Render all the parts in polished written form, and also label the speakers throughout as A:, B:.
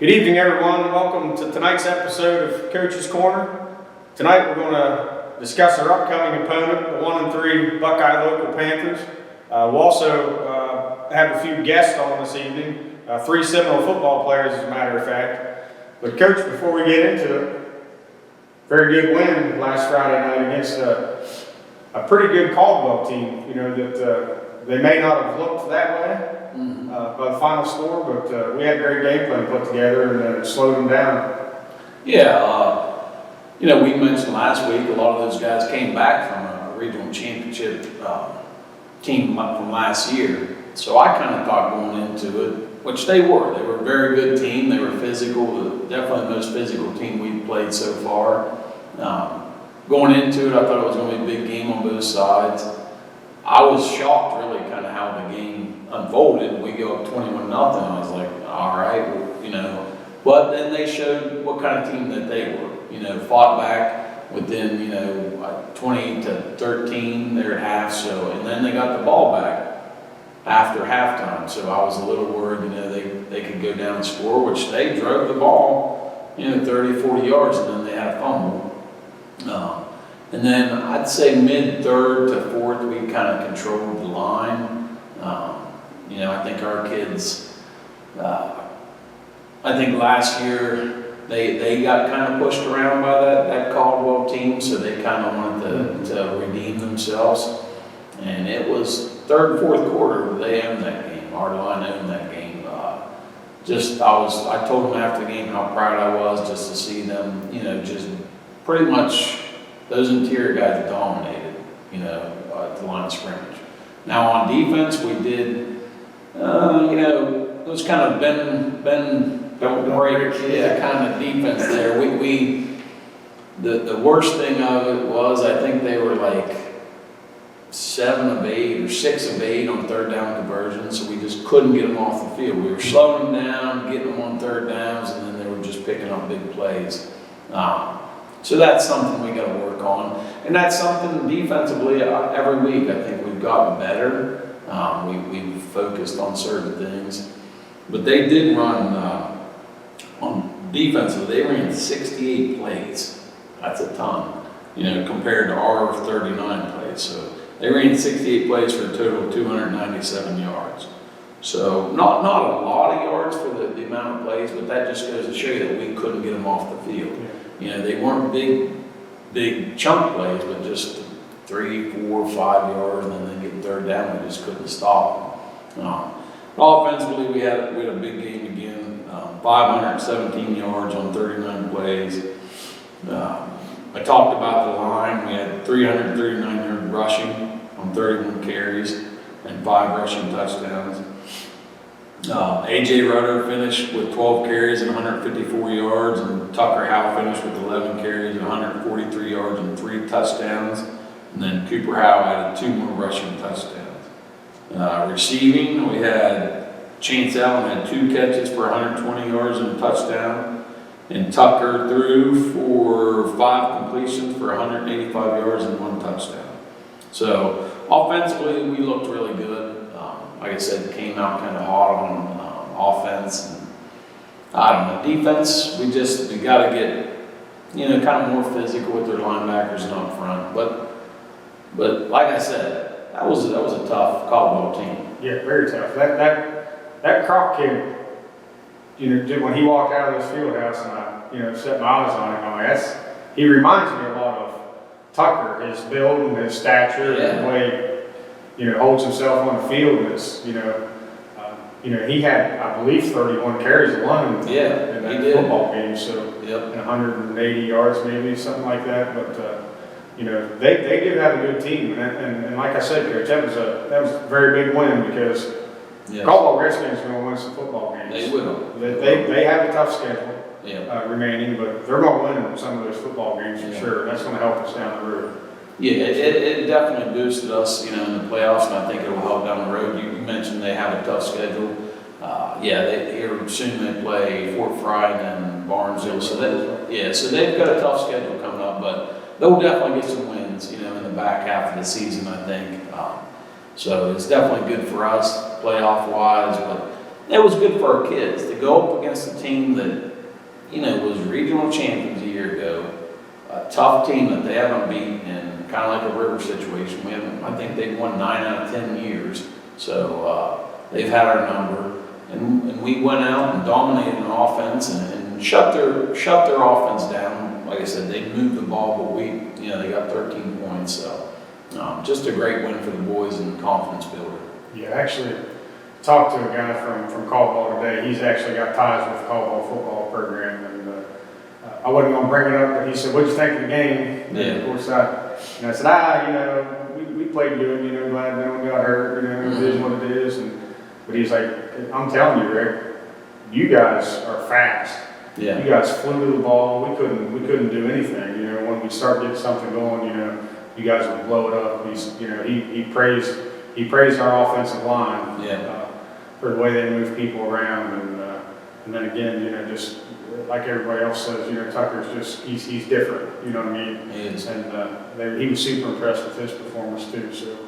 A: Good evening, everyone. Welcome to tonight's episode of Coach's Corner. Tonight we're going to discuss our upcoming opponent, the 1-3 Buckeye Local Panthers. We'll also have a few guests on this evening, 3 Seminole football players as a matter of fact. But Coach, before we get into it, very good win last Friday night against a pretty good Caldwell team. You know, that they may not have looked that way by the final score, but we had a great game plan put together and slowed them down.
B: Yeah, you know, we mentioned last week a lot of those guys came back from a regional championship team from last year. So I kind of thought going into it, which they were a very good team. They were physical, definitely the most physical team we've played so far. Going into it, I thought it was going to be a big game on both sides. I was shocked really kind of how the game unfolded. We go up 21-0. I was like, all right, well, you know. But then they showed what kind of team that they were. You know, fought back within, you know, 20-13 there at half. So, and then they got the ball back after halftime. So I was a little worried, you know, they could go down and score, which they drove the ball, you know, 30, 40 yards, and then they had a fumble. And then I'd say mid-third to fourth, we kind of controlled the line. You know, I think our kids, I think last year they got kind of pushed around by that Caldwell team, so they kind of wanted to redeem themselves. And it was third and fourth quarter, they owned that game. Our line owned that game. I told them after the game how proud I was just to see them, you know, just pretty much those interior guys dominated, you know, at the line of scrimmage. Now on defense, we did, you know, it was kind of bend, don't break, kind of defense there. The worst thing of it was I think they were like 7 of 8 or 6 of 8 on third down conversions, so we just couldn't get them off the field. We were slowing them down, getting them on third downs, and then they were just picking up big plays. So that's something we got to work on, and that's something defensively every week I think we've gotten better. We've focused on certain things, but they did run on defensively. They ran 68 plays. That's a ton, you know, compared to our 39 plays. So they ran 68 plays for a total of 297 yards. So not a lot of yards for the amount of plays, but that just goes to show you that we couldn't get them off the field. You know, they weren't big chunk plays, but just 3, 4, 5 yards, and then they get third down. We just couldn't stop them. Offensively, we had a big game again. 517 yards on 39 plays. I talked about the line. We had 339 yards rushing on 31 carries and 5 rushing touchdowns. Rutter finished with 12 carries and 154 yards, and Howell finished with 11 carries and 143 yards and 3 touchdowns. And then Howell added 2 more rushing touchdowns. Receiving, we had Chance Allen had 2 catches for 120 yards and a touchdown, and Tucker threw for 5 completions for 185 yards and 1 touchdown. So offensively, we looked really good. Like I said, came out kind of hot on offense. And, I don't know, defense, we got to get, you know, kind of more physical with their linebackers and up front. But like I said, that was a tough Caldwell team.
A: Yeah, very tough. That Kroll kid, you know, when he walked out of this field house and I, you know, set my eyes on him, I'm like, he reminds me a lot of Tucker, his build and his stature and the way, you know, holds himself on the field. Is, you know, he had, I believe, 31 carries alone in that football game. So, and 180 yards maybe, something like that. But you know, they did have a good team, and like I said, Coach, that was a very big win because Caldwell Redskins are going to win some football games.
B: They will.
A: They have a tough schedule remaining, but they're going to win some of those football games for sure. That's going to help us down the road.
B: Yeah, it definitely boosted us, you know, in the playoffs, and I think it will help down the road. You mentioned they have a tough schedule. Here soon they play Fort Fry and Barnesville, so they've got a tough schedule coming up, but they'll definitely get some wins, you know, in the back half of the season, I think. So it's definitely good for us, playoff wise, but it was good for our kids to go up against a team that, you know, was regional champions a year ago, a tough team that they haven't beat, and kind of like a River situation. I think they've won 9 out of 10 years, so they've had our number, and we went out and dominated an offense and shut their offense down. Like I said, they moved the ball, but they got 13 points, so just a great win for the boys and confidence builder.
A: Yeah, actually talked to a guy from Caldwell today. He's actually got ties with the Caldwell football program, and I wasn't going to bring it up, but he said, "What'd you think of the game?"
B: Yeah.
A: And of course, I said, we played good. Glad no one got hurt. It is what it is. But he's like, "I'm telling you, Rick, you guys are fast.
B: Yeah.
A: You guys flew to the ball. We couldn't do anything. When we start getting something going, you guys would blow it up." He praised our offensive line.
B: Yeah.
A: For the way they move people around, and then again, just like everybody else says, Tucker's he's different. You know what I mean?
B: He is.
A: And he was super impressed with his performance too. So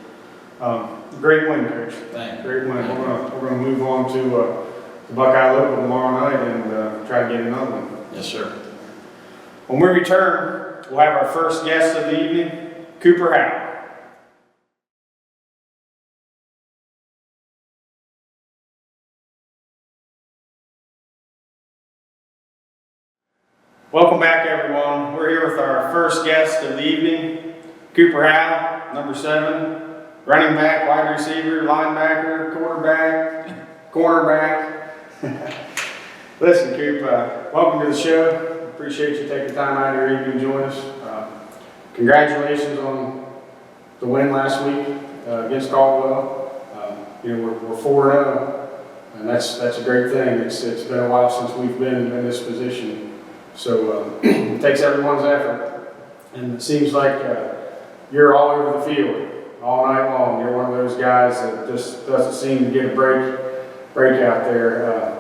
A: great win, Coach.
B: Thank you.
A: Great win. We're gonna move on to Buckeye Local tomorrow night and try to get another one.
B: Yes, sir.
A: When we return, we'll have our first guest of the evening, Cooper Howell. Welcome back, everyone. We're here with our first guest of the evening, Cooper Howell, number 7, running back, wide receiver, linebacker, quarterback, cornerback. Listen, Coop, welcome to the show. Appreciate you taking time out of your evening to join us. Congratulations on the win last week against Caldwell. We're 4-0, and that's a great thing. It's been a while since we've been in this position. So it takes everyone's effort, and it seems like you're all over the field all night long. You're one of those guys that just doesn't seem to get a break out there.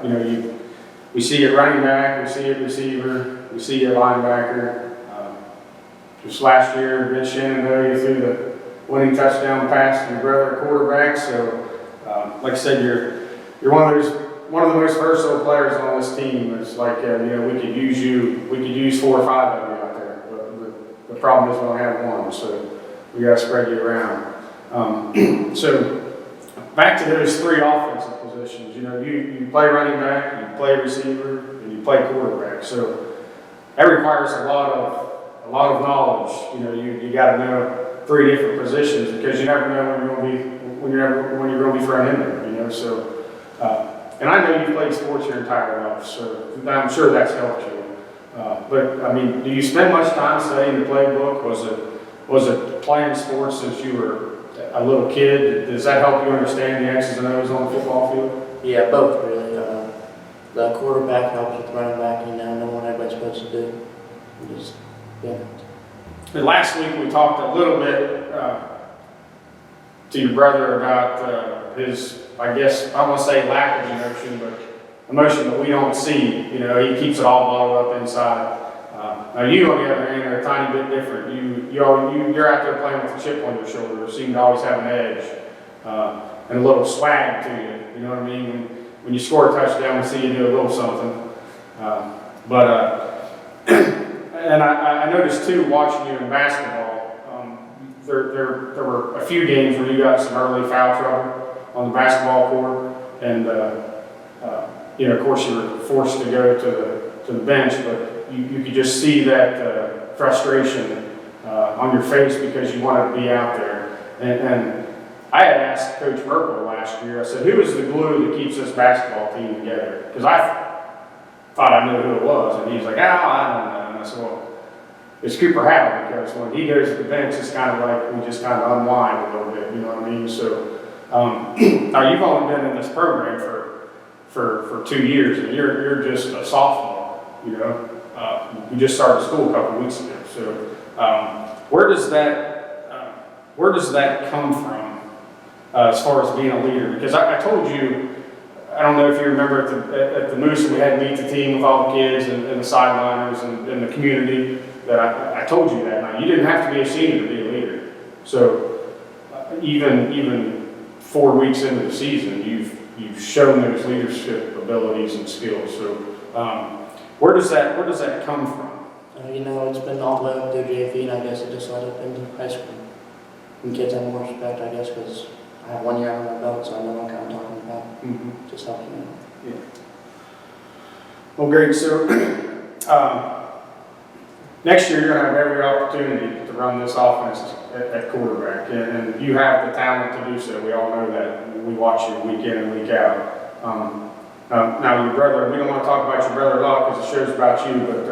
A: We see you at running back, we see you at receiver, we see you at linebacker. Just last year, Ben Shenandoah, you threw the winning touchdown pass to your brother at quarterback. So, like I said, you're one of the most versatile players on this team. It's like, we could use you. We could use 4 or 5 of you out there. But the problem is we don't have one, so we got to spread you around. So back to those 3 offensive positions. You play running back, you play receiver, and you play quarterback. So that requires a lot of knowledge. You got to know 3 different positions because you never know when you're going to be front-ended. So. And I know you've played sports your entire life, so I'm sure that's helped you. But I mean, do you spend much time studying the playbook? Was it playing sports since you were a little kid? Does that help you understand the X's and O's on the football field?
C: Yeah, both really. The quarterback helps with the running back, know what everybody's supposed to do.
A: And last week we talked a little bit to your brother about his, I guess, I don't want to say lack of emotion, but emotion that we don't see. He keeps it all bottled up inside. Now you, on the other hand, are a tiny bit different. You're out there playing with a chip on your shoulder. You seem to always have an edge and a little swag to you. You know what I mean? When you score a touchdown, we see you do a little something. And I noticed too, watching you in basketball, there were a few games where you got some early foul trouble on the basketball court, and of course you were forced to go to the bench, but you could just see that frustration on your face because you wanted to be out there. And I had asked Coach Merkel last year, I said, who is the glue that keeps this basketball team together? Because I thought I knew who it was, and he was like, I don't know. And I said, well, it's Cooper Howell, because when he goes to the bench, it's kind of like we just kind of unwind a little bit, you know what I mean? So now you've only been in this program for 2 years, and you're just a sophomore, you just started school a couple weeks ago. So where does that come from as far as being a leader? Because I told you, I don't know if you remember at the Moose, we had to meet the team with all the kids and the sideliners and the community, that I told you that. Now, you didn't have to be a senior to be a leader. So even 4 weeks into the season, you've shown those leadership abilities and skills. So where does that come from?
C: It's been all the way up through JV, and I guess it just led up into high school. And kids have more respect, I guess, because I have 1 year under my belt, so I know what I'm talking about.
A: Mm-hmm.
C: Just helping me.
A: Yeah. Well, great. So next year you're going to have every opportunity to run this offense at quarterback, and you have the talent to do so. We all know that. We watch you week in and week out. Now your brother, we don't want to talk about your brother a lot because it shows about you, but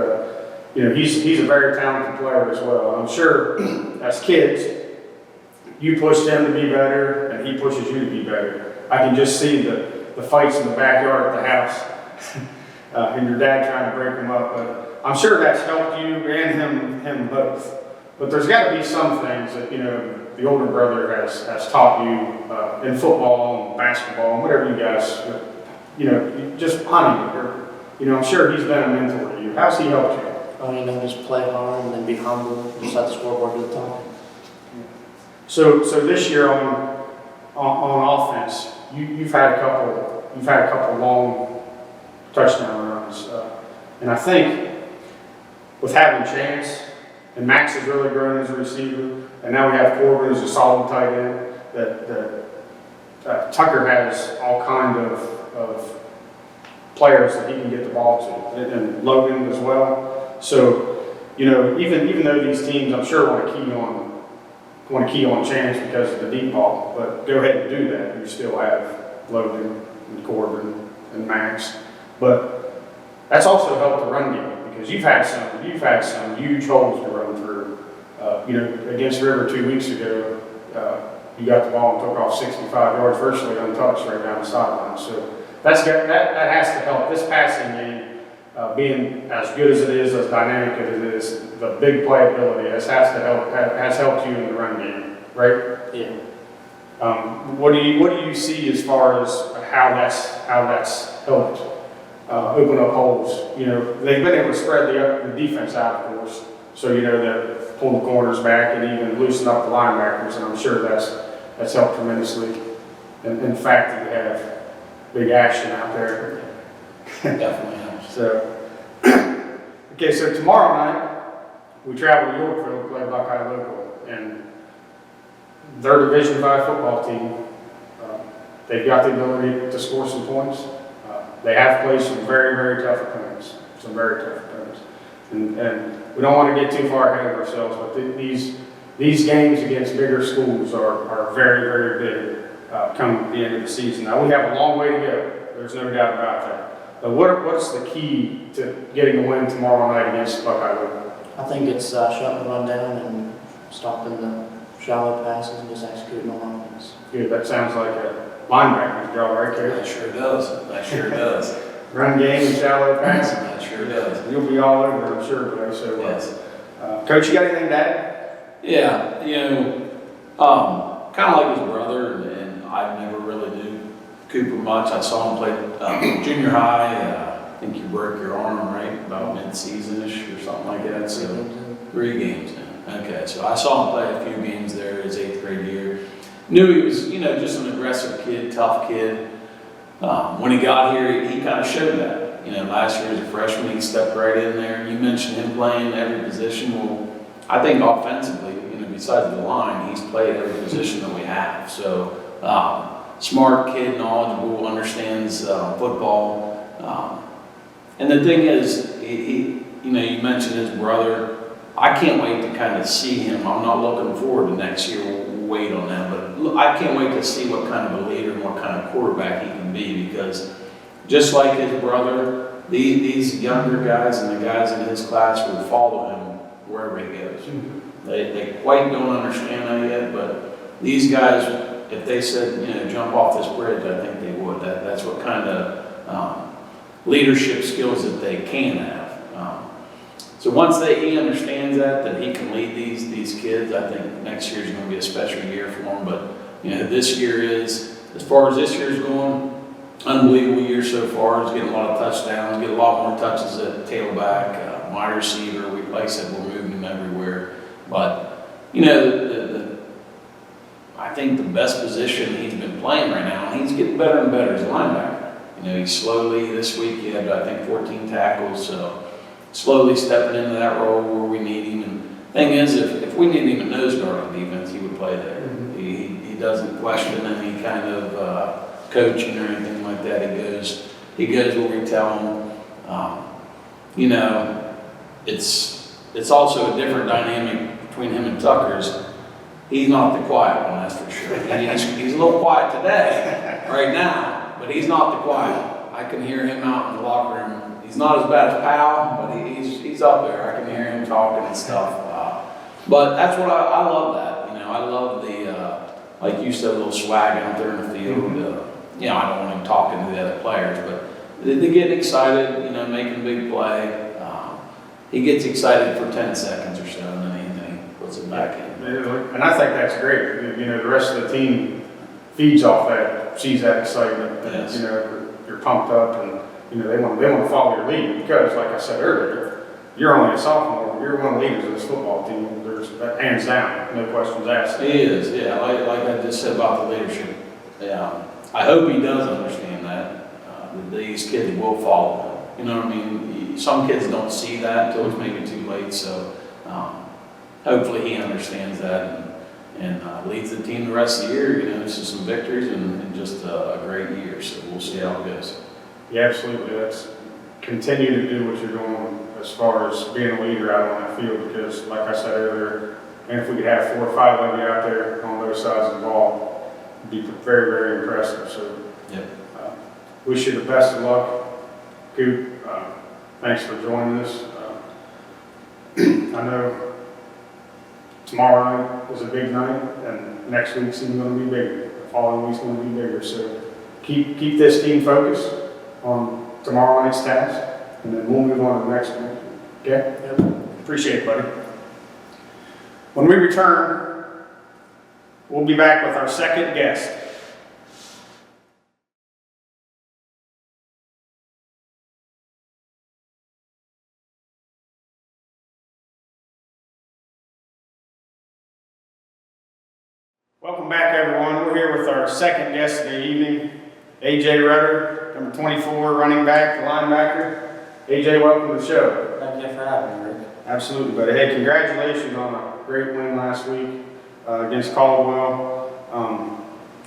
A: he's a very talented player as well. I'm sure as kids, you pushed him to be better, and he pushes you to be better. I can just see the fights in the backyard at the house, and your dad trying to break them up. But I'm sure that's helped you and him both. But there's got to be some things that the older brother has taught you in football and basketball and whatever you guys, just hunting. Or, I'm sure he's been a mentor to you. How's he helped you?
C: Just play hard and then be humble. Just let the scoreboard do the talking.
A: So this year on offense, you've had a couple long touchdown runs, and I think with having Chance and Max has really grown as a receiver, and now we have Corbin as a solid tight end. That Tucker has all kind of players that he can get the ball to, and Logan as well. So even though these teams, I'm sure want to key on Chance because of the deep ball, but go ahead and do that. You still have Logan and Corbin and Max, but that's also helped the run game because you've had some huge holes to run through. Against River 2 weeks ago, you got the ball and took off 65 yards, virtually untouched right down the sideline. So that has to help. This passing game, being as good as it is, as dynamic as it is, the big playability has helped you in the run game, right?
C: Yeah.
A: What do you see as far as how that's helped open up holes? They've been able to spread the defense out, of course. So they're pull the corners back and even loosen up the linebackers, and I'm sure that's helped tremendously. And in fact, that you have big action out there.
B: Definitely helps.
A: So tomorrow night we travel to Yorkville to play Buckeye Local, and their Division V football team. They've got the ability to score some points. They have played some very, very tough opponents. And we don't want to get too far ahead of ourselves, but these games against bigger schools are very, very big come the end of the season. Now, we have a long way to go. There's no doubt about that. But what's the key to getting a win tomorrow night against Buckeye Local?
C: I think it's shutting the run down and stopping the shallow passes and just executing on offense.
A: Good. That sounds like a linebacker's job right there.
B: That sure does.
A: Run game and shallow passing.
B: That sure does.
A: You'll be all over it, I'm sure, buddy. So,
B: Yes.
A: Coach, you got anything to add?
B: Yeah, kind of like his brother, and I never really knew Cooper much. I saw him play junior high. I think you broke your arm, right, about mid-season-ish or something like that. So 3 games now. Okay, so I saw him play a few games there his 8th grade year. Knew he was, just an aggressive kid, tough kid. When he got here, he kind of showed that. Last year as a freshman, he stepped right in there. You mentioned him playing every position. Well, I think offensively, besides the line, he's played every position that we have. So, smart kid, knowledgeable, understands football. And the thing is, he you mentioned his brother. I can't wait to kind of see him. I'm not looking forward to next year. We'll wait on that. But I can't wait to see what kind of a leader and what kind of quarterback he can be, because just like his brother, these younger guys and the guys in his class will follow him wherever he goes. They quite don't understand that yet, but these guys, if they said, jump off this bridge, I think they would. That's what kind of leadership skills that they can have. So once he understands that he can lead these kids, I think next year is going to be a special year for him. But this year is, as far as this year's going, unbelievable year so far. He's getting a lot of touchdowns, getting a lot more touches at tailback, wide receiver. Like I said, we're moving him everywhere. But I I think the best position he's been playing right now, and he's getting better and better as a linebacker. You know, he's slowly, this week he had, I think, 14 tackles, so slowly stepping into that role where we need him. And thing is, if we need him a nose guard on defense, he would play there. He doesn't question any kind of coaching or anything like that. He goes where we tell him. You know, it's also a different dynamic between him and Tucker's. He's not the quiet one, that's for sure. He's a little quiet today, right now, but he's not the quiet. I can hear him out in the locker room. He's not as bad as Powell, but he's up there. I can hear him talking and stuff. But that's what I love that. You know, I love the, like you said, a little swag out there in the field. You know, I don't want him talking to the other players, but they get excited, you know, making a big play. He gets excited for 10 seconds or so, and then he puts it back in.
A: And I think that's great. You know, the rest of the team feeds off that, sees that excitement.
B: Yes.
A: You know, you're pumped up, and you know they want to follow your lead because, like I said earlier, you're only a sophomore. You're one of the leaders of this football team. There's hands down, no questions asked.
B: He is, yeah. Like I just said about the leadership. Yeah, I hope he does understand that these kids will follow him. You know what I mean? Some kids don't see that until it's maybe too late. So hopefully he understands that and leads the team the rest of the year. You know, this is some victories and just a great year. So we'll see how it goes.
A: Yeah, absolutely. That's continue to do what you're doing as far as being a leader out on that field because, like I said earlier, and if we could have 4 or 5 of you out there on those sides of the ball, it'd be very, very impressive. So,
B: yep.
A: Wish you the best of luck, Coop. Thanks for joining us. I know tomorrow night is a big night, and next week's even going to be bigger. The following week's going to be bigger. So keep this team focused on tomorrow night's task, and then we'll move on to the next one. Okay?
C: Yep.
A: Appreciate it, buddy. When we return, we'll be back with our second guest. Welcome back, everyone. We're here with our second guest of the evening, AJ Rutter, number 24, running back, linebacker. AJ, welcome to the show.
C: Thank you for having me, Rick.
A: Absolutely, buddy. Hey, congratulations on a great win last week against Caldwell.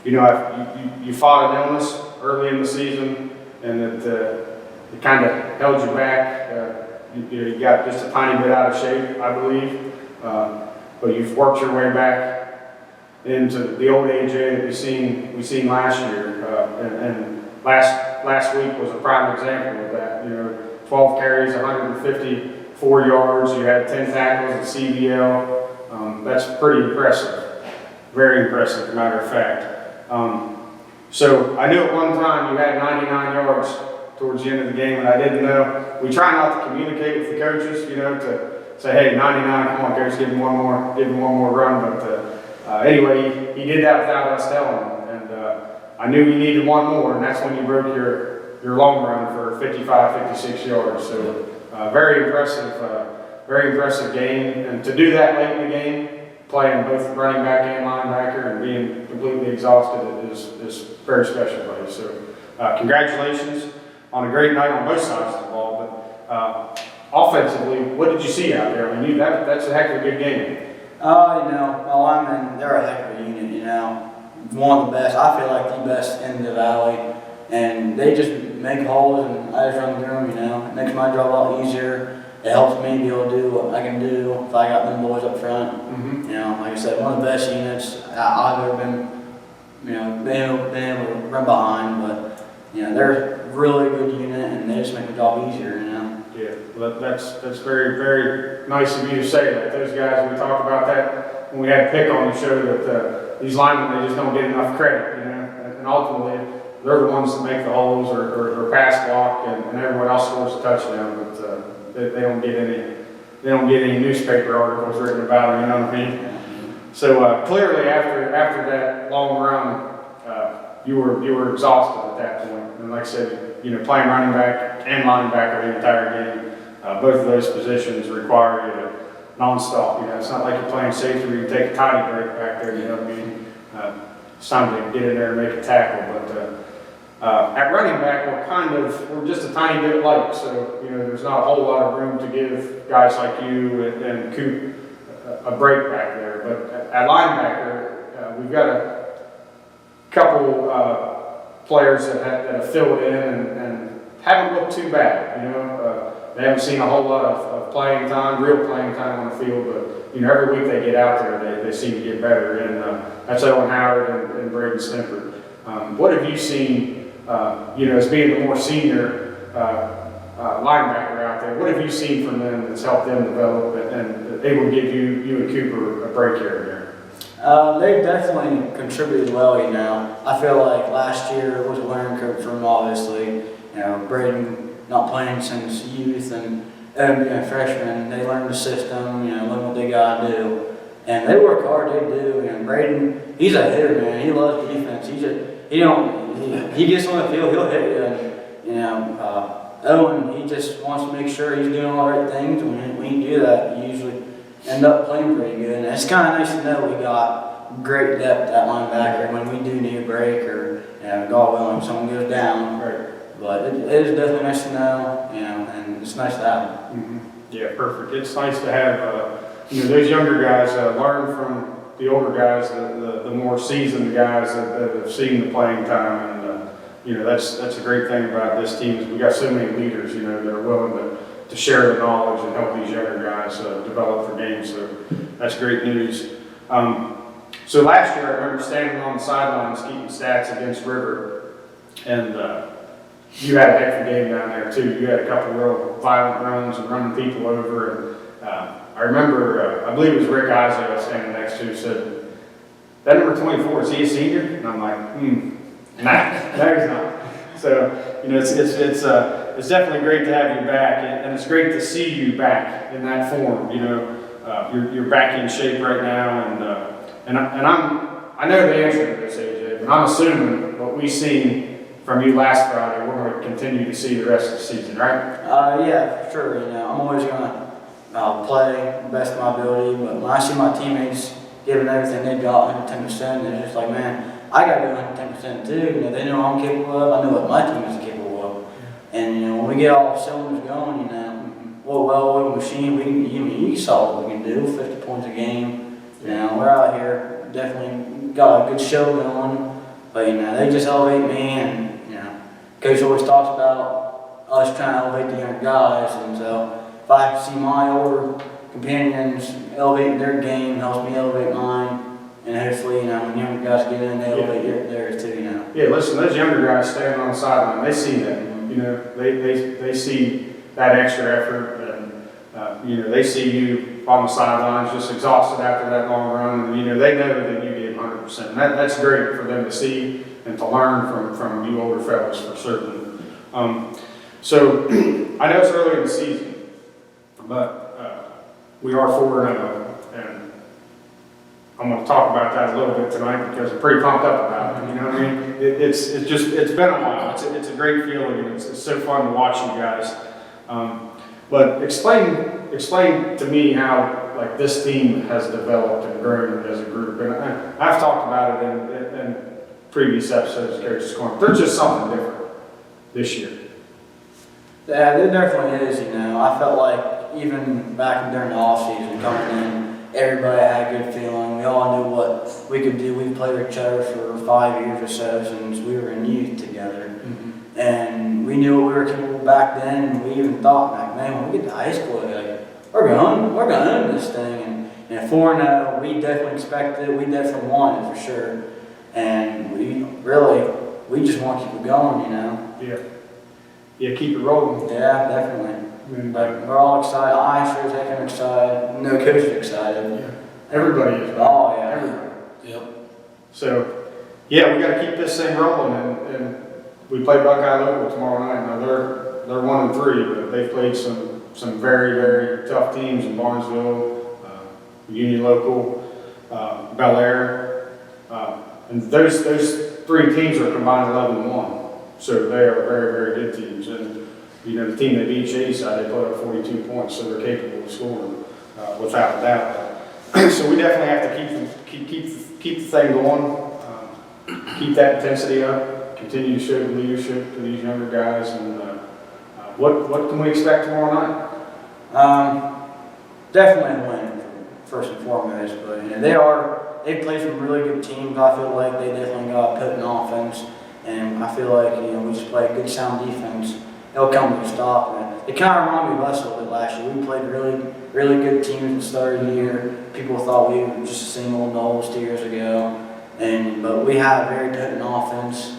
A: You know, you fought an illness early in the season, and it kind of held you back. You got just a tiny bit out of shape, I believe, but you've worked your way back into the old AJ that we seen last year, and last week was a prime example of that. You know, 12 carries, 154 yards. You had 10 tackles at CBL. That's pretty impressive, very impressive, as a matter of fact. So I knew at one time you had 99 yards towards the end of the game, and I didn't know. We try not to communicate with the coaches, you know, to say, hey, 99, come on, coach, give him one more run, but. Anyway, he did that without us telling him, and I knew he needed one more, and that's when you broke your long run for 55, 56 yards. So very impressive game, and to do that late in the game, playing both running back and linebacker and being completely exhausted is very special, buddy. So congratulations on a great night on both sides of the ball. But offensively, what did you see out there? I mean, that's a heck of a good game.
C: You know, my linemen, they're a heck of a unit, you know. One of the best, I feel like the best in the valley. And they just make holes and I just run through them, you know. It makes my job a lot easier. It helps me be able to do what I can do if I got them boys up front.
A: Mm-hmm.
C: You know, like I said, one of the best units I've ever been, you know, been able to run behind. But, you know, they're a really good unit and they just make my job easier, you know.
A: Yeah, well, that's very, very nice of you to say that. Those guys, we talked about that when we had Pick on the show, that these linemen, they just don't get enough credit, you know, and ultimately they're the ones that make the holes or pass block, and everyone else scores a touchdown, but they don't get any newspaper articles written about them, you know what I mean? So clearly after that long run, you were exhausted at that point, and like I said, you know, playing running back and linebacker the entire game, both of those positions require you to non-stop. You know, it's not like you're playing safety where you take a tiny break back there. You know what I mean? it's time to get in there and make a tackle. But at running back, we're just a tiny bit light, so there's not a whole lot of room to give guys like you and Coop a break back there. But at linebacker, we've got a couple players that have filled in and haven't looked too bad. They haven't seen a whole lot of playing time, real playing time on the field, but every week they get out there, they seem to get better. And that's Owen Howard and Braden Stemper. What have you seen, as being the more senior linebacker out there? What have you seen from them that's helped them develop and able to give you and Cooper a break here and there?
C: They've definitely contributed well, I feel like last year was a learning curve for them, obviously. Braden not playing since youth and freshman, they learned the system, learn what they gotta do. And they work hard, they do. Braden, he's a hitter, man. He loves defense. He gets on the field, he'll hit you. Owen, he just wants to make sure he's doing all the right things. When you do that, you usually end up playing pretty good. And it's kind of nice to know we got great depth at linebacker when we do need a break or Caldwell and someone goes down.
A: Right.
C: But it is definitely nice to know, and it's nice to have them.
A: Mm-hmm. Yeah, perfect. It's nice to have those younger guys learn from the older guys, the more seasoned guys that have seen the playing time, and that's a great thing about this team is we got so many leaders, that are willing to share the knowledge and help these younger guys develop for games. So that's great news. So last year I remember standing on the sidelines keeping stats against River, and you had a heck of a game down there too. You had a couple of real violent runs and running people over. And I remember, I believe it was Rick Isaac I was standing next to, said, "That number 24, is he a senior?" And I'm like, nah, no, he's not. So it's definitely great to have you back, and it's great to see you back in that form. You're back in shape right now, and I know the answer to this, AJ, but I'm assuming what we've seen from you last Friday, we're going to continue to see the rest of the season, right?
C: Yeah, for sure. I'm always going to play the best of my ability, but when I see my teammates giving everything they've got 110%, they're just like, man, I got to do 110% too. They know what I'm capable of. I know what my team is capable of. And when we get all cylinders going, what a well-oiled machine. You saw what we can do, 50 points a game. We're out here definitely got a good show going. But they just elevate me, and Coach always talks about us trying to elevate the younger guys, and so if I see my older companions elevating their game, helps me elevate mine, and hopefully, when younger guys get in, they elevate theirs too,
A: Yeah, listen, those younger guys standing on the sideline, they see that, they see that extra effort, and they see you on the sidelines just exhausted after that long run, and they know that you gave 100%. And that's great for them to see and to learn from you older fellas for certain. So I know it's early in the season, but we are 4-0, and I'm going to talk about that a little bit tonight because I'm pretty pumped up about it. You know what I mean? It's been a while. It's a great feeling, and it's so fun to watch you guys. But explain to me how this team has developed and grown as a group. And I've talked about it in previous episodes of Coach's Corner. There's just something different this year.
C: Yeah, there definitely is. I felt like even back during the off season coming in, everybody had a good feeling. We all knew what we could do. We played with each other for 5 years or so since we were in youth together. Mm-hmm. And we knew what we were capable back then, and we even thought, man, when we get to high school, we're going to own this thing. And 4-0, we definitely expected it. We definitely wanted it for sure. And we just want to keep it going,
A: Yeah, keep it rolling.
C: Yeah, definitely. But we're all excited. I sure as heck am excited. No coach is excited.
A: Yeah. Everybody is. Right?
C: Oh, yeah.
A: Everybody.
B: Yep.
A: So, yeah, we got to keep this thing rolling, and we play Buckeye Local tomorrow night. Now they're 1-3, but they've played some very, very tough teams in Barnesville, Union Local, Bel Air, and those three teams are combined 11-1. So they are very, very good teams. And the team that beat Shadyside, they put up 42 points, so they're capable of scoring without a doubt. So we definitely have to keep the thing going. keep that intensity up, continue to show the leadership to these younger guys, and what can we expect tomorrow night?
C: Definitely a win, first and foremost, but they play some really good teams. I feel like they definitely got put in offense, and I feel like we just play a good sound defense. They'll come to a stop. And it kind of reminded me of us a little bit last year. We played really good teams at the start of the year. People thought we were just a single Knowles 2 years ago, but we had a very potent offense,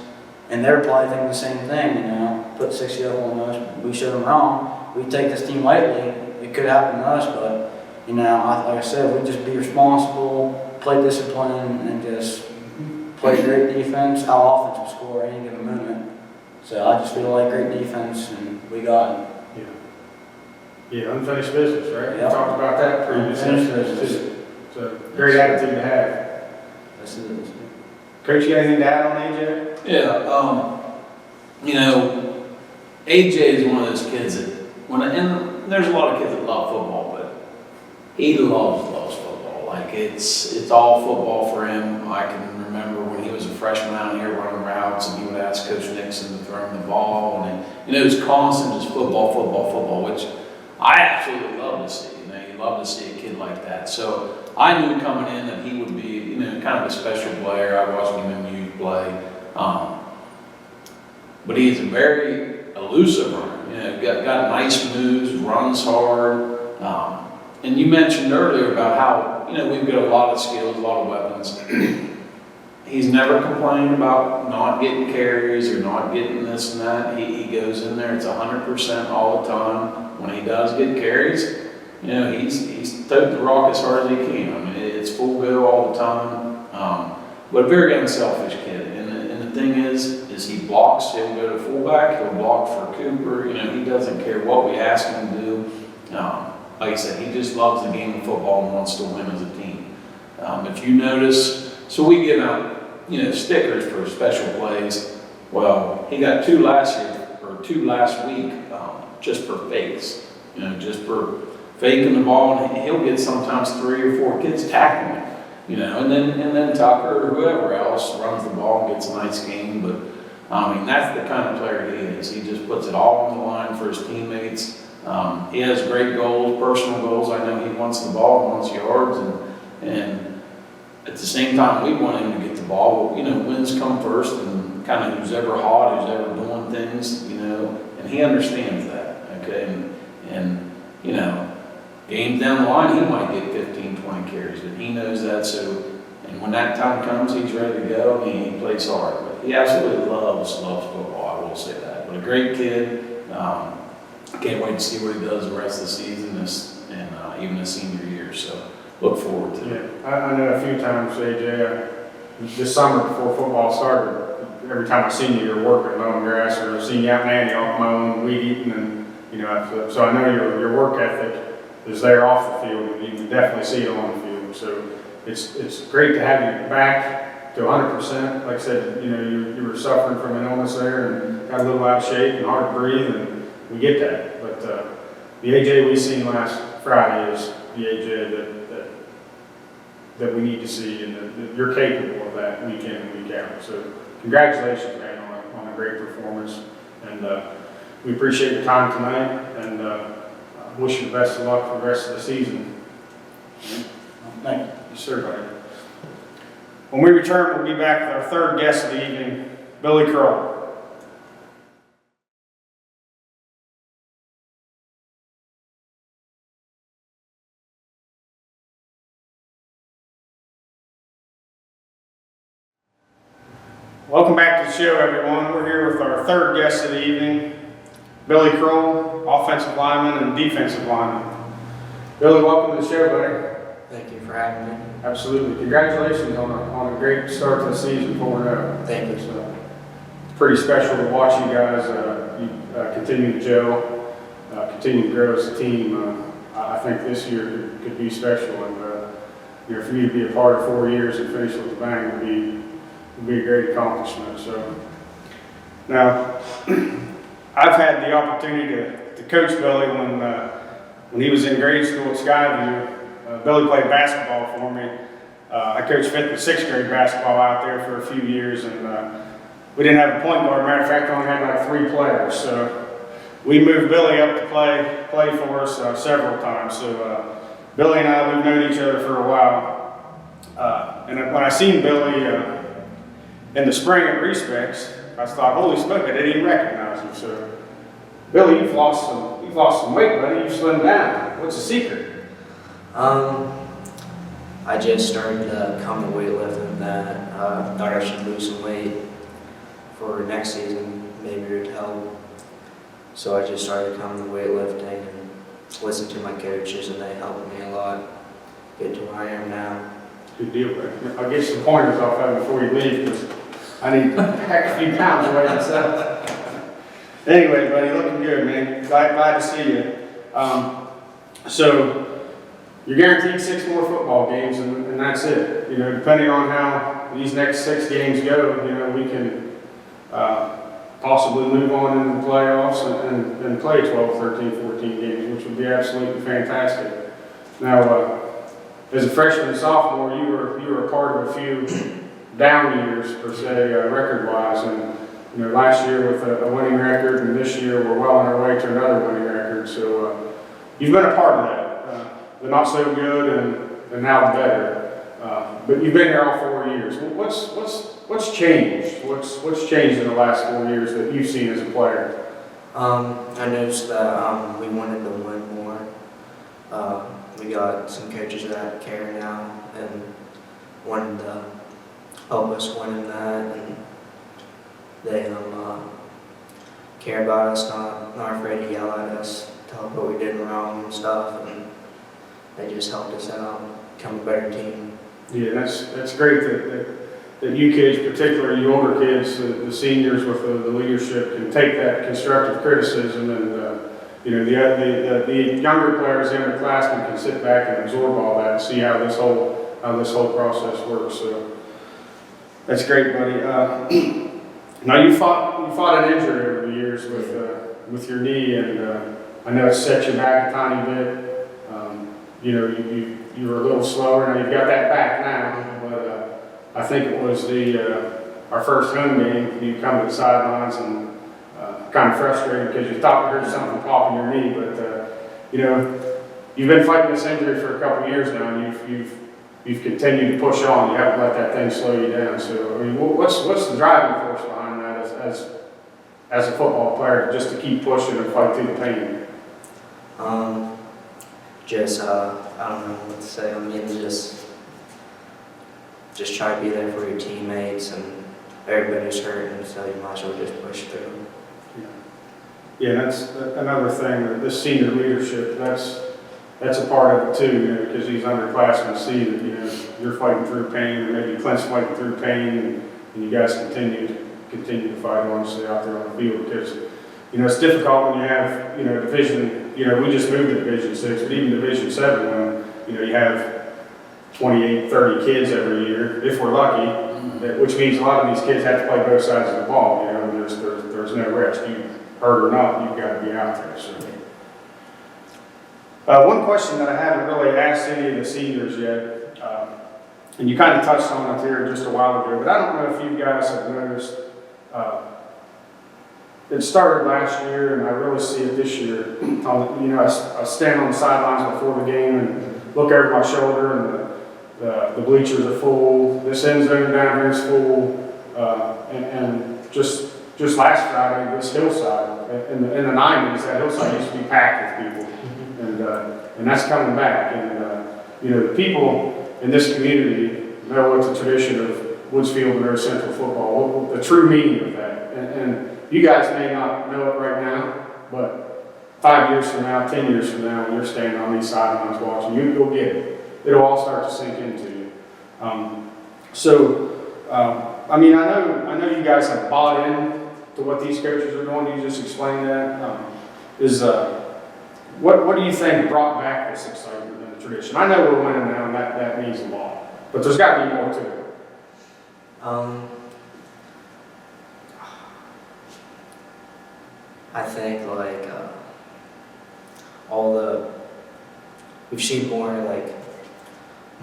C: and they're probably thinking the same thing. Put 60 up on us. We showed them wrong. We take this team lightly. It could happen to us, but like I said, we just be responsible, play discipline, and just play great defense. Our offense will score any given moment. So I just feel like great defense, and we got it.
A: Yeah, unfinished business, right?
C: Yep.
A: We talked about that previously.
C: Unfinished business.
A: It's a great attitude to have.
C: This is
A: Coach, you got anything to add on AJ?
B: Yeah, AJ is one of those kids that, and there's a lot of kids that love football, but he loves football. Like it's all football for him. I can remember when he was a freshman out here running routes, and he would ask Coach Nixon to throw him the ball, and it was constant just football, which I absolutely love to see. You love to see a kid like that. So I knew coming in that he would be, kind of a special player. I watched him in youth play, but he's a very elusive runner. Got nice moves, runs hard. And you mentioned earlier about how we've got a lot of skills, a lot of weapons. He's never complained about not getting carries or not getting this and that. He goes in there, it's 100% all the time. When he does get carries, he's toting the rock as hard as he can. It's full go all the time. But a very unselfish kid. And the thing is he blocks. He'll go to fullback. He'll block for Cooper. He doesn't care what we ask him to do. Like I said, he just loves the game of football and wants to win as a team. If you notice, so we give out stickers for special plays. Well, he got 2 last year or 2 last week. Just for fakes, just for faking the ball, and he'll get sometimes 3 or 4 kids tackling him, and then Tucker or whoever else runs the ball and gets a nice game. But that's the kind of player he is. He just puts it all on the line for his teammates. He has great goals, personal goals. I know he wants the ball, wants yards, and at the same time we want him to get the ball. Wins come first, and kind of who's ever hot, who's ever doing things, and he understands that. Okay, and games down the line, he might get 15, 20 carries, but he knows that. So, and when that time comes, he's ready to go, and he plays hard. But he absolutely loves football, I will say that. But a great kid. Can't wait to see what he does the rest of the season and even the senior year. So, look forward to it.
A: Yeah, I know a few times, AJ, this summer before football started, every time I seen you, you're working mowing grass, or I've seen you out manning off mowing, weed eating, and so I know your work ethic is there off the field, and you can definitely see it on the field. So it's great to have you back to 100%. Like I said, you were suffering from an illness there and got a little out of shape and hard to breathe, and we get that. But the AJ we seen last Friday is the AJ that we need to see, and that you're capable of that week in and week out. So congratulations, man, on a great performance, and we appreciate your time tonight, and wish you the best of luck for the rest of the season.
C: Thank you.
A: Yes, sir, buddy. When we return, we'll be back with our third guest of the evening, Billy Kroll. Welcome back to the show, everyone. We're here with our third guest of the evening, Billy Kroll, offensive lineman and defensive lineman. Billy, welcome to the show, buddy.
D: Thank you for having me.
A: Absolutely. Congratulations on a great start to the season, 4-0.
D: Thank you.
A: So, it's pretty special to watch you guys continue to gel, continue to grow as a team. I think this year could be special, and for you to be a part of 4 years and finish with a bang would be a great accomplishment. So now, I've had the opportunity to coach Billy when he was in grade school at Skyview. Billy played basketball for me. I coached 5th and 6th grade basketball out there for a few years, and we didn't have a point guard. Matter of fact, I only had like 3 players. So we moved Billy up to play for us several times. So Billy and I, we've known each other for a while. And when I seen Billy in the spring at Respecs, I thought, holy smoke, I didn't even recognize him. So Billy, you've lost some weight, buddy. You've slimmed down. What's the secret?
D: I just started to come to weightlifting that thought I should lose some weight for next season, maybe it would help. So I just started coming to weightlifting and listened to my coaches, and they helped me a lot get to where I am now.
A: Good deal, buddy. I'll get some pointers off of it before you leave, because I need to pack a few pounds away myself. Anyway, buddy, looking good, man. Glad to see you. So you're guaranteed 6 more football games, and that's it. You know, depending on how these next 6 games go, you know, we can possibly move on in the playoffs and play 12, 13, 14 games, which would be absolutely fantastic. Now, as a freshman and sophomore, you were a part of a few down years, per se, record-wise, and you know, last year with a winning record, and this year we're well on our way to another winning record. So you've been a part of that. The not so good and now the better. But you've been here all 4 years. What's changed? What's changed in the last 4 years that you've seen as a player?
D: I noticed that we wanted to win more. We got some coaches that care now and wanted to help us win in that, and they care about us, not afraid to yell at us, tell us what we did wrong and stuff, and they just helped us out, become a better team. Yeah,
A: that's great that you kids, particularly you older kids, the seniors with the leadership, can take that constructive criticism, and you know, the younger players in the class can sit back and absorb all that and see how this whole process works. So that's great, buddy. Now you fought an injury over the years with your knee, and I know it set you back a tiny bit. You know, you were a little slower. Now you've got that back now, but I think it was our first home game. You come to the sidelines and kind of frustrated because you thought you heard something pop in your knee, but you know, you've been fighting this injury for a couple of years now, and you've continued to push on. You haven't let that thing slow you down. So I mean, what's the driving force behind that as a football player, just to keep pushing and fight through the pain?
D: I don't know what to say. I mean, just try to be there for your teammates, and everybody's hurting, so you might as well just push through.
A: Yeah, that's another thing, that this senior leadership, that's a part of it too, you know, because these underclassmen see that, you know, you're fighting through pain, or maybe Clint's fighting through pain, and you guys continue to fight honestly out there on the field, because, you know, it's difficult when you have, you know, division, you know, we just moved to Division 6, but even Division 7, when, you know, you have 28, 30 kids every year, if we're lucky, which means a lot of these kids have to play both sides of the ball, you know, and there's no rest. You hurt or not, you've got to be out there. So, one question that I haven't really asked any of the seniors yet, and you kind of touched on it here just a while ago, but I don't know if you guys have noticed, it started last year, and I really see it this year. You know, I stand on the sidelines before the game and look over my shoulder, and the bleachers are full. This end zone down here is full, and just last Friday, this hillside in the 90s, that hillside used to be packed with people, and that's coming back. And you know, the people in this community know what the tradition of Woodsfield and Earth Central football, the true meaning of that, and you guys may not know it right now, but 5 years from now, 10 years from now, when you're standing on these sidelines watching, you'll get it. It'll all start to sink into you. I mean, I know you guys have bought in to what these coaches are doing. You just explained that. What do you think brought back this excitement and the tradition? I know we're winning now, and that means a lot, but there's got to be more to it.
D: I think we've seen more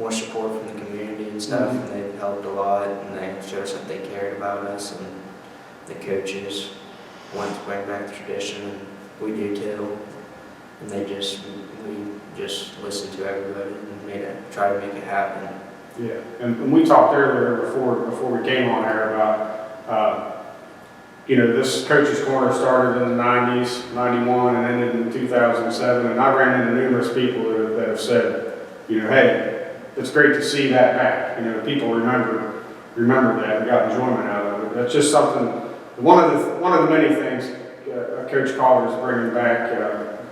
D: more support from the community and stuff, and they've helped a lot, and they showed us that they cared about us, and the coaches want to bring back the tradition, and we do too. And we just listened to everybody and try to make it happen.
A: Yeah, and we talked earlier before we came on air about, this coach's corner started in the 90s, 91, and ended in 2007, and I ran into numerous people that have said, hey, it's great to see that back. People remember that and got enjoyment out of it. That's just something, one of the many things Coach Calder is bringing back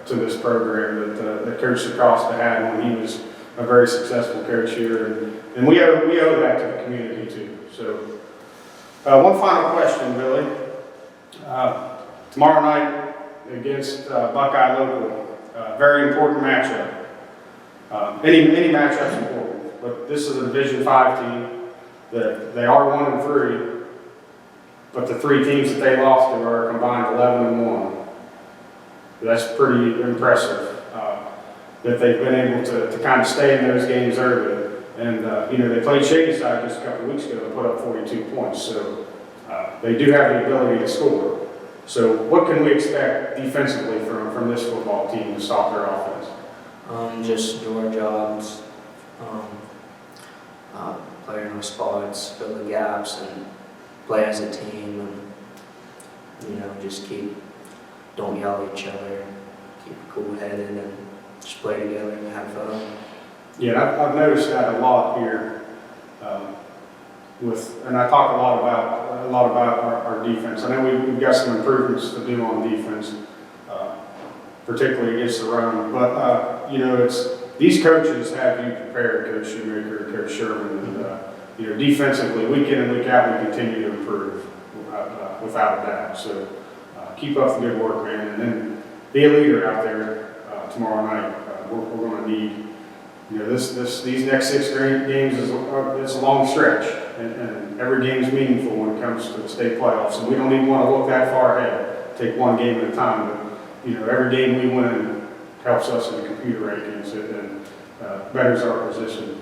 A: to this program that Coach Acosta had when he was a very successful coach here, and we owe that to the community too. So, one final question, Billy. Tomorrow night against Buckeye Local, very important matchup. Any matchup's important, but this is a Division 5 team that they are 1-3, but the 3 teams that they lost to are combined 11-1. That's pretty impressive that they've been able to kind of stay in those games early. And, they played Shadyside just a couple of weeks ago and put up 42 points. So they do have the ability to score. So what can we expect defensively from this football team to stop their offense?
D: Just do our jobs, play in our spots, fill the gaps, and play as a team, and just don't yell at each other, keep cool-headed, and just play together and have fun.
A: Yeah, I've noticed that a lot here. And I talk a lot about our defense. I know we've got some improvements to do on defense, particularly against the run. But these coaches have you prepared, Coach Shoemaker and Coach Sherman. And defensively, week in and week out, we continue to improve without a doubt. So keep up the good work, man, and then be a leader out there tomorrow night. We're going to need. These next 6 games it's a long stretch, and every game is meaningful when it comes to the state playoffs. And we don't even want to look that far ahead. Take one game at a time, but every game we win helps us in the computer rankings and betters our position.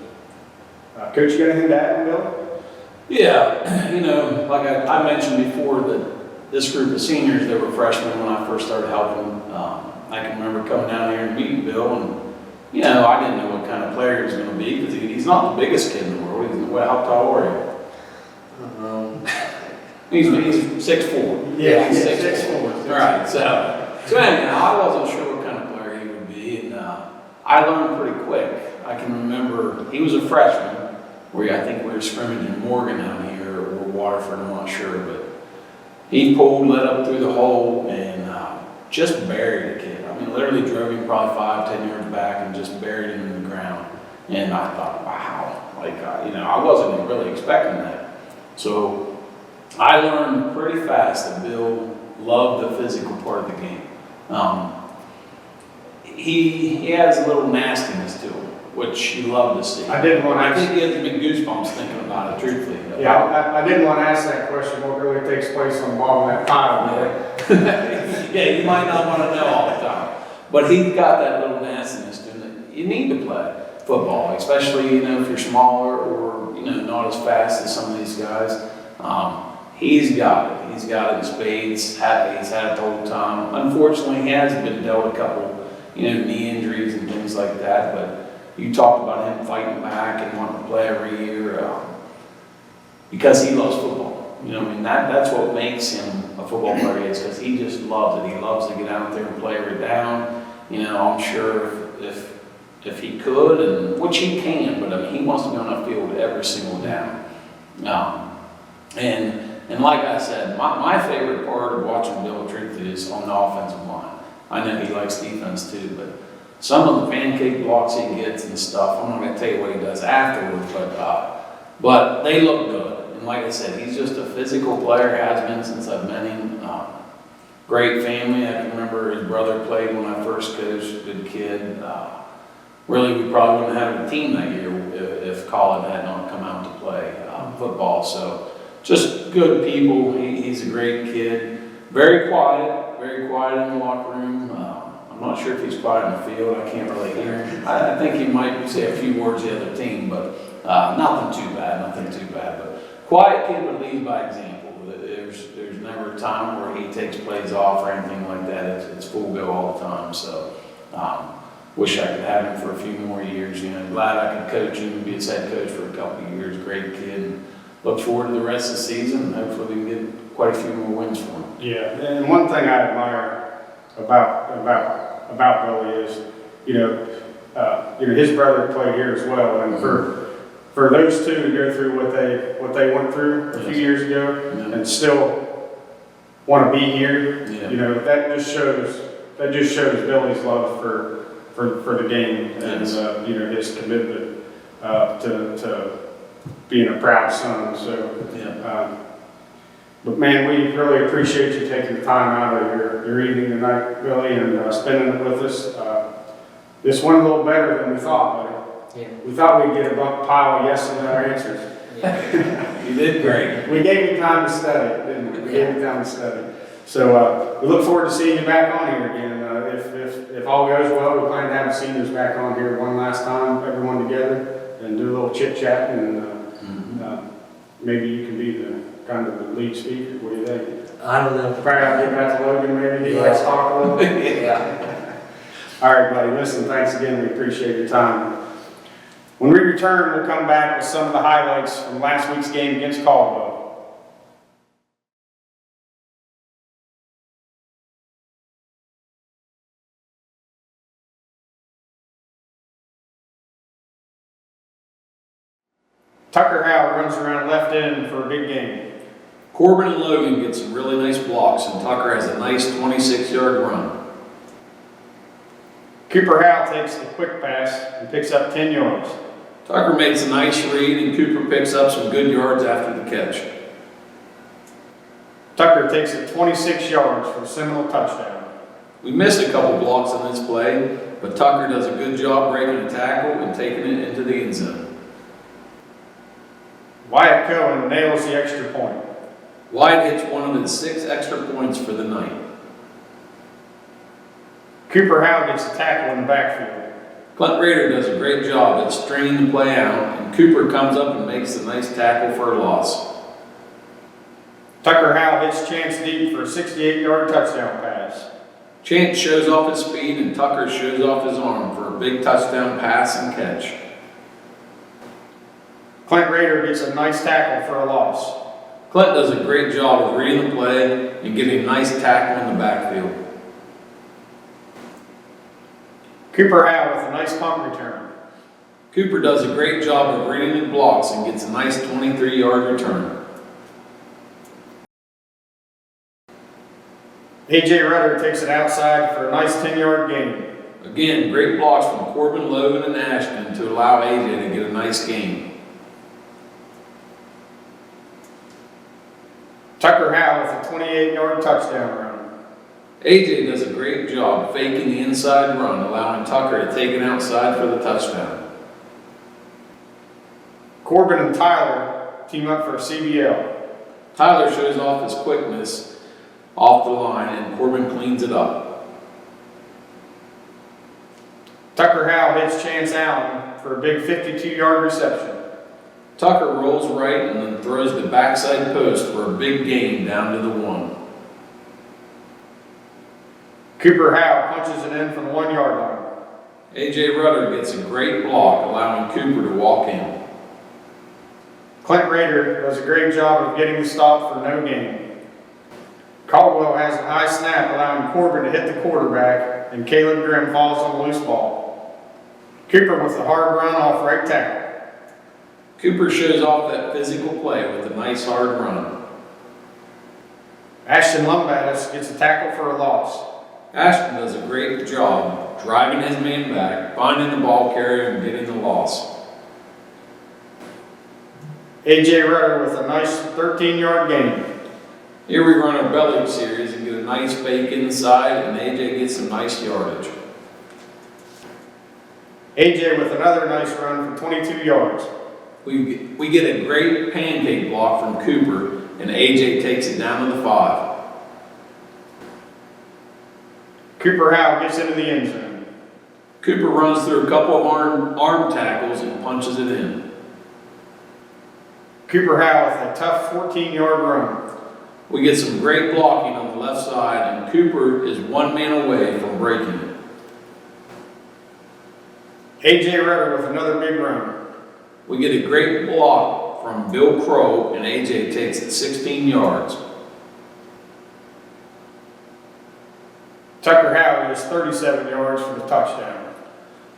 A: Coach, you got anything to add, Bill?
B: Yeah, like I mentioned before, that this group of seniors that were freshmen when I first started helping, I can remember coming down here and meeting Bill, and I didn't know what kind of player he was going to be, because he's not the biggest kid in the world. How tall are you? He's 6'4".
A: Yeah,
B: he's
A: 6'4".
B: All right, so anyhow, I wasn't sure what kind of player he would be, and I learned pretty quick. I can remember he was a freshman, I think we were scrimmaging Morgan out here, or Waterford, I'm not sure, but he led up through the hole, and just buried the kid. Literally drove him probably 5-10 yards back and just buried him in the ground. And I thought, wow, I wasn't really expecting that. So I learned pretty fast that Bill loved the physical part of the game. He has a little nastiness to him, which you love to see.
A: I think
B: it gives me goosebumps thinking about it, truthfully.
A: Yeah, I didn't want to ask that question, what really takes place on the bottom of that pile.
B: Yeah, you might not want to know all the time. But he's got that little nastiness to him. You need to play football, especially, if you're smaller or, not as fast as some of these guys. He's got it. He's got it in spades. He's had it the whole time. Unfortunately, he has been dealt a couple, knee injuries and things like that. But you talked about him fighting back and wanting to play every year because he loves football. That's what makes him a football player, is because he just loves it. He loves to get out there and play every down. I'm sure if he could, and which he can, but he wants to be on the field every single down. And like I said, my favorite part of watching Bill truthfully is on the offensive line. I know he likes defense too, but some of the pancake blocks he gets and stuff, I'm not going to tell you what he does afterwards, but they look good. And like I said, he's just a physical player, has been since I've met him. Great family. I can remember his brother played when I first coached, good kid. Really, we probably wouldn't have a team that year if Colin had not come out to play football. So just good people. He's a great kid. Very quiet in the locker room. I'm not sure if he's quiet in the field. I can't really hear him. I think he might say a few words to the other team, but nothing too bad. But quiet kid, but leads by example. There's never a time where he takes plays off or anything like that. It's full go all the time. So wish I could have him for a few more years. You know, glad I could coach him and be his head coach for a couple of years. Great kid. And look forward to the rest of the season, and hopefully we can get quite a few more wins for him.
A: Yeah, and one thing I admire about Billy is, his brother played here as well, and for those two to go through what they went through a few years ago and still want to be here, that just shows Billy's love for the game and his commitment to being a proud son. So, but man, we really appreciate you taking the time out of your evening tonight, Billy, and spending it with us. This went a little better than we thought, buddy.
D: Yeah.
A: We thought we'd get a pile of yes and no answers.
B: You did great.
A: We gave you time to study, didn't we? We gave you time to study. So we look forward to seeing you back on here again. If all goes well, we plan to have the seniors back on here one last time, everyone together, and do a little chit chat, and maybe you can be the kind of the lead speaker. What do you think?
D: I don't know.
A: Probably I'll get back to Logan, maybe he likes to talk a little bit.
D: Yeah.
A: All right, buddy, listen, thanks again, we appreciate your time. When we return, we'll come back with some of the highlights from last week's game against Caldwell. Tucker Howell runs around left end for a big game.
B: Corbin and Logan get some really nice blocks, and Tucker has a nice 26-yard run.
A: Cooper Howell takes the quick pass and picks up 10 yards.
B: Tucker makes a nice read, and Cooper picks up some good yards after the catch.
A: Tucker takes it 26 yards for a Seminole touchdown.
B: We missed a couple blocks on this play, but Tucker does a good job breaking a tackle and taking it into the end zone.
A: Wyatt Cohen nails the extra point.
B: Wyatt hits one of his 6 extra points for the night.
A: Cooper Howell gets a tackle in the backfield.
B: Clint Rader does a great job at stringing the play out, and Cooper comes up and makes a nice tackle for a loss.
A: Tucker Howell hits Chance deep for a 68-yard touchdown pass.
B: Chance shows off his speed, and Tucker shows off his arm for a big touchdown pass and catch.
A: Clint Rader gets a nice tackle for a loss.
B: Clint does a great job of reading the play and getting a nice tackle in the backfield.
A: Cooper Howell with a nice punt return.
B: Cooper does a great job of reading the blocks and gets a nice 23-yard return.
A: A.J. Rutter takes it outside for a nice 10-yard gain.
B: Again, great blocks from Corbin, Logan, and Ashton to allow A.J. to get a nice gain.
A: Tucker Howell with a 28-yard touchdown run.
B: A.J. does a great job faking the inside run, allowing Tucker to take it outside for the touchdown.
A: Corbin and Tyler team up for a CBL.
B: Tyler shows off his quickness off the line, and Corbin cleans it up.
A: Tucker Howell hits Chance Allen for a big 52-yard reception.
B: Tucker rolls right and then throws the backside post for a big gain down to the 1.
A: Cooper Howell punches it in from the 1-yard line.
B: A.J. Rutter gets a great block, allowing Cooper to walk in.
A: Clint Rader does a great job of getting the stop for no gain. Caldwell has a high snap, allowing Corbin to hit the quarterback, and Caleb Grimm falls on the loose ball. Cooper with a hard run off right tackle.
B: Cooper shows off that physical play with a nice hard run.
A: Ashton Lumbatis gets a tackle for a loss.
B: Ashton does a great job driving his man back, finding the ball carrier, and getting the loss.
A: A.J. Rutter with a nice 13-yard gain.
B: Here we run our belly series and get a nice fake inside, and A.J. gets some nice yardage.
A: A.J. with another nice run for 22 yards.
B: We get a great pancake block from Cooper, and A.J. takes it down to the 5.
A: Cooper Howell gets into the end zone.
B: Cooper runs through a couple of arm tackles and punches it in.
A: Cooper Howell with a tough 14-yard run.
B: We get some great blocking on the left side, and Cooper is one man away from breaking it.
A: A.J. Rutter with another big run.
B: We get a great block from Bill Kroll, and A.J. takes it 16 yards.
A: Tucker Howell is 37 yards for the touchdown.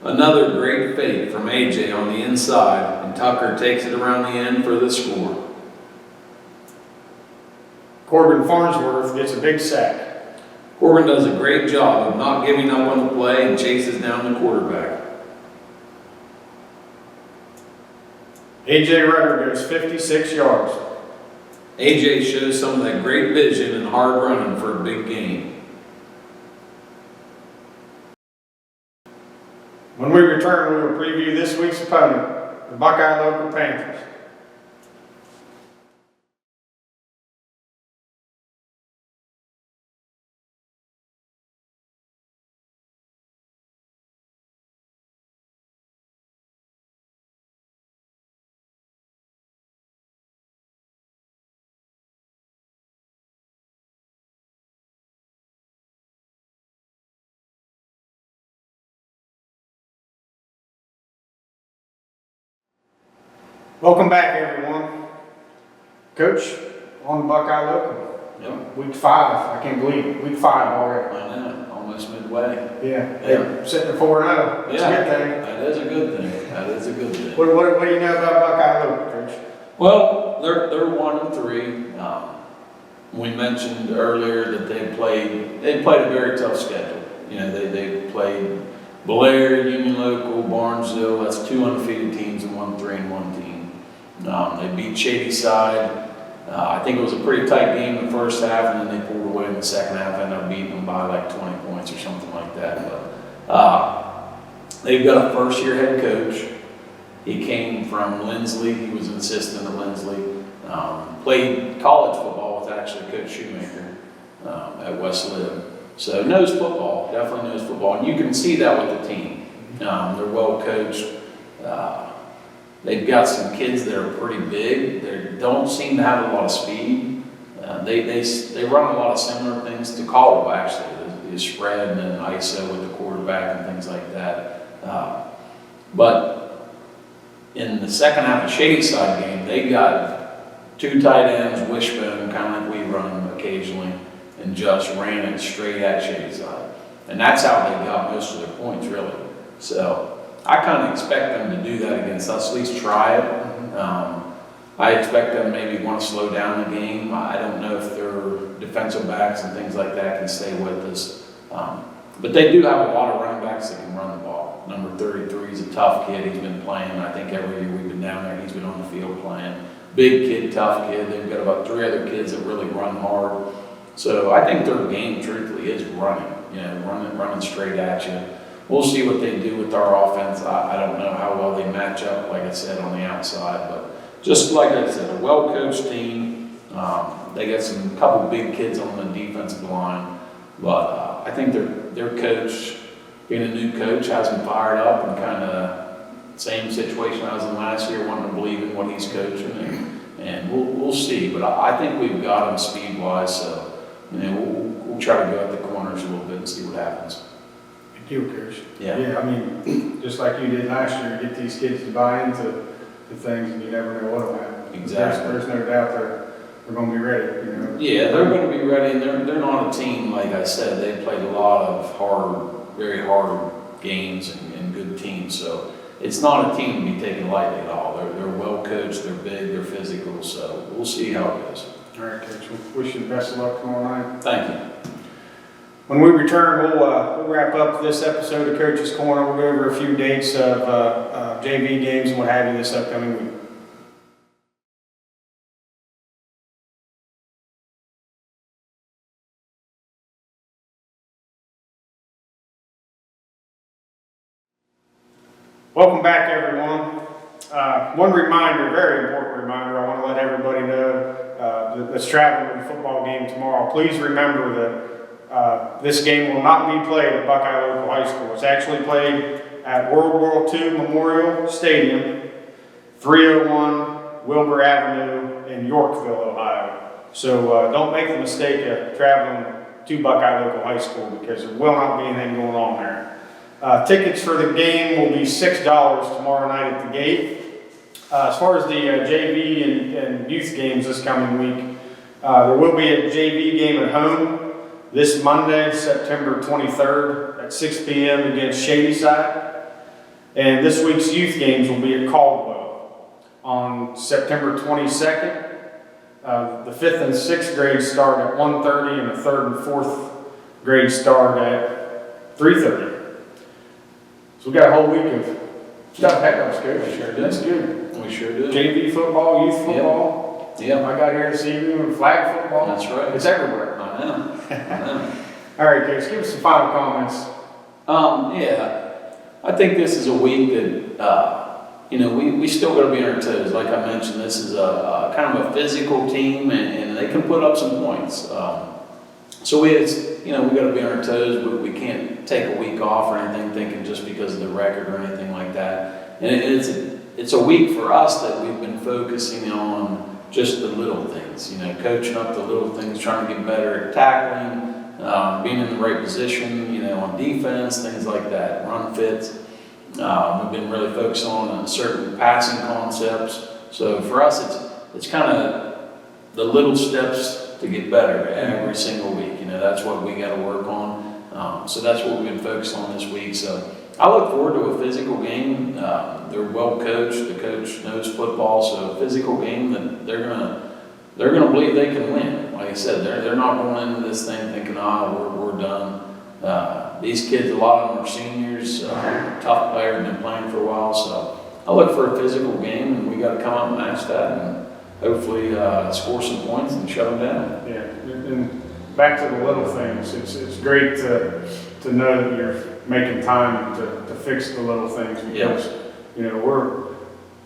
B: Another great fake from A.J. on the inside, and Tucker takes it around the end for the score.
A: Corbin Farnsworth gets a big sack.
B: Corbin does a great job of not giving up on the play and chases down the quarterback.
A: A.J. Rutter goes 56 yards.
B: A.J. shows some of that great vision and hard running for a big game.
A: When we return, we will preview this week's opponent, the Buckeye Local Panthers. Welcome back, everyone. Coach, on the Buckeye Local.
B: Yep.
A: Week 5, I can't believe it. Week 5 already.
B: I know, almost midway.
A: Yeah,
B: Yeah.
A: they're sitting at 4-0. That's a good thing.
B: That is a good thing. That is a good thing.
A: What do you know about Buckeye Local, Coach?
B: Well, they're 1-3. We mentioned earlier that they played a very tough schedule. You know, they played Blair, Union Local, Barnesville. That's 2 undefeated teams and 1 3-1 team. They beat Shadyside. I think it was a pretty tight game in the first half, and then they pulled away in the second half, ended up beating them by like 20 points or something like that. But they've got a first-year head coach. He came from Lindsley. He was an assistant at Lindsley. Played college football with actually Coach Shoemaker at West Lib. So knows football, definitely knows football. And you can see that with the team. They're well coached. They've got some kids that are pretty big. They don't seem to have a lot of speed. They run a lot of similar things to Caldwell, actually. The spread and then ISO with the quarterback and things like that. But in the second half of Shadyside game, they got 2 tight ends, wishbone, kind of like we run occasionally, and just ran it straight at Shadyside. And that's how they got most of their points, really. So I kind of expect them to do that against us, at least try it. I expect them maybe want to slow down the game. I don't know if their defensive backs and things like that can stay with us. But they do have a lot of running backs that can run the ball. Number 33 is a tough kid. He's been playing. I think every year we've been down there, he's been on the field playing. Big kid, tough kid. They've got about 3 other kids that really run hard. So I think their game, truthfully, is running. You know, running straight at you. We'll see what they do with our offense. I don't know how well they match up, like I said, on the outside. But just like I said, a well-coached team. They got some couple big kids on the defensive line. But I think their coach, being a new coach, has them fired up and kind of same situation I was in last year, wanting to believe in what he's coaching. And we'll see. But I think we've got them speed-wise. So, you know, we'll try to go at the corners a little bit and see what happens.
A: Deal, Coach.
B: Yeah.
A: I mean, just like you did last year, get these kids to buy into the things, and you never know what will happen.
B: Exactly.
A: There's no doubt they're going to be ready. You know.
B: Yeah, they're going to be ready, and they're not a team, like I said, they played a lot of very hard games and good teams, so it's not a team to be taken lightly at all. They're well coached, they're big, they're physical, so we'll see how it goes.
A: All right, Coach. We'll wish you the best of luck tomorrow night.
B: Thank you.
A: When we return, we'll wrap up this episode of Coach's Corner. We'll go over a few dates of JV games and what have you this upcoming week. Welcome back, everyone. One reminder, very important reminder, I want to let everybody know that's traveling to the football game tomorrow. Please remember that this game will not be played at Buckeye Local High School. It's actually played at World War II Memorial Stadium, 301 Wilbur Avenue in Yorkville, Ohio. So don't make the mistake of traveling to Buckeye Local High School because there will not be anything going on there. Tickets for the game will be $6 tomorrow night at the gate. As far as the JV and youth games this coming week, there will be a JV game at home this Monday, September 23rd at 6 p.m. against Shadyside. And this week's youth games will be at Caldwell on September 22nd. The 5th and 6th grade start at 1:30 and the 3rd and 4th grade start at 3:30. So we got a whole week of stuff. That was good.
B: We sure did.
A: That's good.
B: We sure do.
A: JV football, youth football.
B: Yeah.
A: I got here this evening with flag football.
B: That's right.
A: It's everywhere.
B: I know.
A: All right, Coach, give us some final comments.
B: Yeah, I think this is a week that, we still got to be on our toes. Like I mentioned, this is a kind of a physical team, and they can put up some points. So we got to be on our toes, but we can't take a week off or anything thinking just because of the record or anything like that. And it's a week for us that we've been focusing on just the little things, coaching up the little things, trying to get better at tackling, being in the right position, on defense, things like that, run fits. We've been really focused on certain passing concepts. So for us, it's kind of the little steps to get better every single week. That's what we got to work on. So that's what we've been focused on this week. So I look forward to a physical game. They're well coached. The coach knows football, so a physical game that they're gonna believe they can win. Like I said, they're not going into this thing thinking, we're done. These kids, a lot of them are seniors, tough players, been playing for a while. So I look for a physical game, and we got to come out and match that, and hopefully score some points and shut them down.
A: Yeah, and back to the little things. It's great to know that you're making time to fix the little things because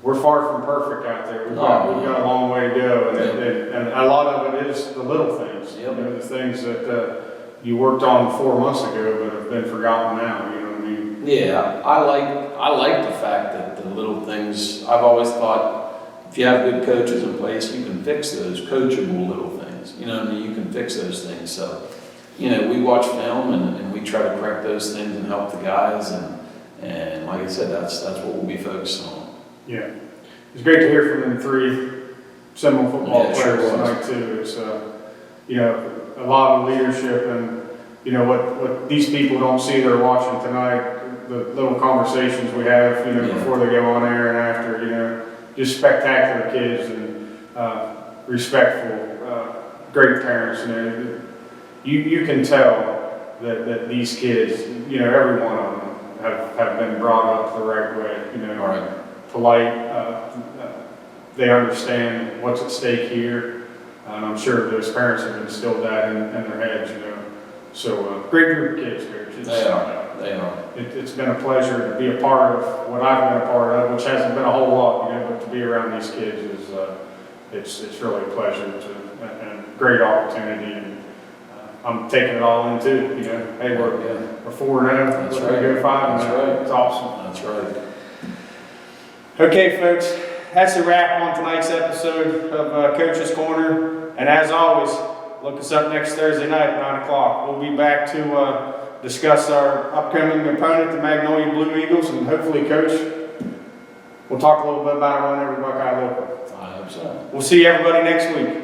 A: we're far from perfect out there. We've got a long way to go, and a lot of it is the little things.
B: Yep.
A: The things that you worked on 4 months ago but have been forgotten now. You know what I mean?
B: Yeah, I like the fact that the little things. I've always thought if you have good coaches in place, you can fix those coachable little things. You can fix those things. So, we watch film and we try to correct those things and help the guys. And like I said, that's what we'll be focused on.
A: Yeah, it's great to hear from them 3 Seminole football players tonight too. It's a lot of leadership and what these people don't see that are watching tonight. The little conversations we have, before they go on air and after, just spectacular kids and respectful, great parents. You can tell that these kids, every one of them have been brought up the right way.
B: Right.
A: Polite. They understand what's at stake here, and I'm sure those parents have instilled that in their heads. So great group of kids, Coach.
B: They are.
A: It's been a pleasure to be a part of what I've been a part of, which hasn't been a whole lot, but to be around these kids is it's really a pleasure and a great opportunity. And I'm taking it all in too. Hey, we're 4-0.
B: That's
A: We're
B: right.
A: gonna go 5-0.
B: That's right.
A: It's awesome.
B: That's right.
A: Okay, folks, that's a wrap on tonight's episode of Coach's Corner. And as always, look us up next Thursday night at 9 o'clock. We'll be back to discuss our upcoming opponent, the Magnolia Blue Eagles, and hopefully, Coach, we'll talk a little bit about our run every Buckeye Local.
B: I hope so.
A: We'll see everybody next week.